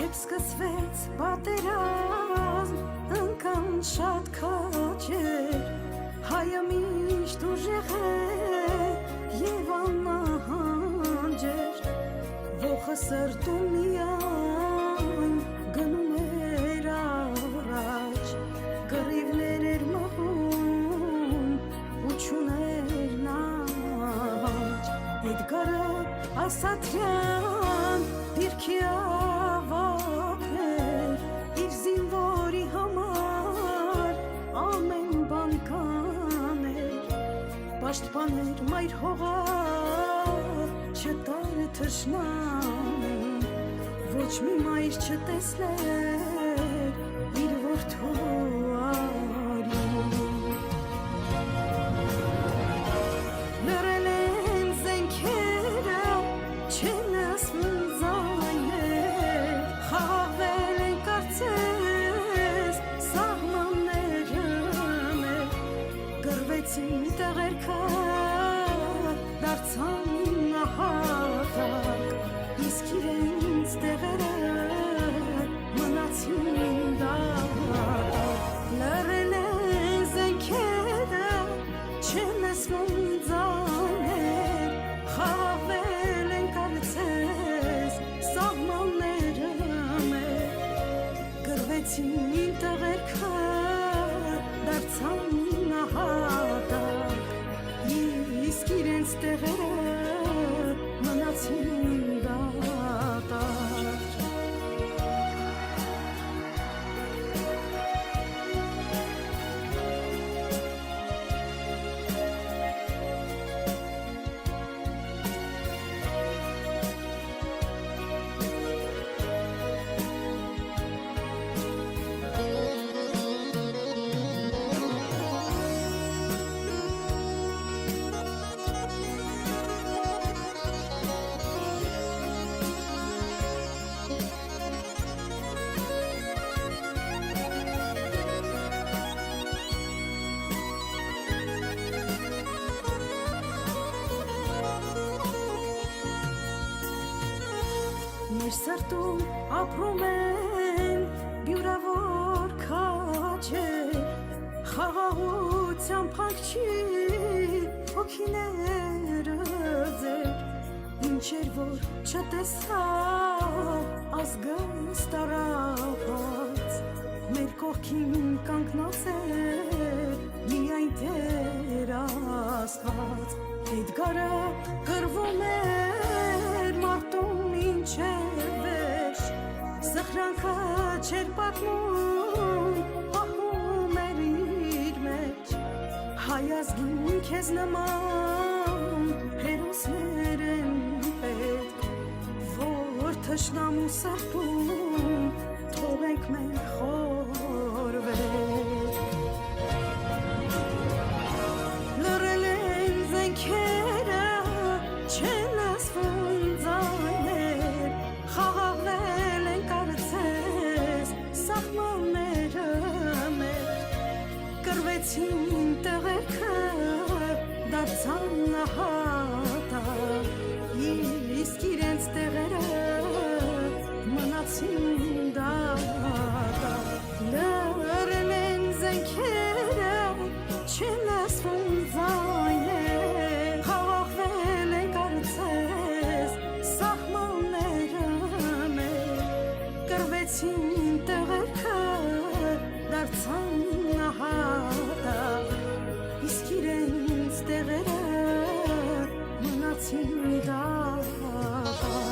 Սկսվեց պատերազմ, ընկան շատ քաջեր, հայը միշտ ուժեղ է և աննահանջ էր, ողը սրտում միայն գնում էր առաջ, կռիվներ էր մղում ու չուներ նահանջ, Էդգարը Ասատրյան դիրքի ավակ էր, իր զինվորի համար ամեն բան կաներ, պաշտպաներ մայր հողը չտար թշնամուն, ոչ մի մայր չտեսներ իր որդու արյուն։ Լռել են զենքերը, չեն ասվում ձայներ, խաղաղվել են կարծես սահմանները մեր, կռվեցին տղերքը, դարձան նահատակ, իսկ իրենց տեղերը մնացին դատարկ։ Լռել են զենքերը, չեն ասվում ձայներ, խաղաղվել են կարծես սահմանները մեր, կռվեցին տղերքը, դարձան նահատակ, իսկ իրենց տեղերը մնացին դատարկ։ Մեր սրտում ապրում են բյուրավոր քաջեր, խաղաղության փակչի հոգիները ձեր, ինչեր որ չտեսավ ազգս տարապած, մեր կողքին կանգնած էր միայն Տեր Աստված, Էդգարը կռվում էր մարտում ինչեր վերջ, սխրանքը չեր պատմում, պահում էր իր մեջ, հայ ազգին քեզ նման հերոսներ են պետք, որ թշնամու սրտում թողենք մենք խորվել։ Լռել են զենքերը, չեն ասվում ձայներ, խաղաղվել են կարծես սահմանները մեր, կռվեցին տղերքը, դարձան նահատակ, իսկ իրենց տեղերը մնացին դատարկ։ Լռել են զենքերը, չեն ասվում ձայներ, խաղաղվել են կարծես սահմանները մեր, կռվեցին տղերքը, դարձան նահատակ, իսկ իրենց տեղերը մնացին դատարկ։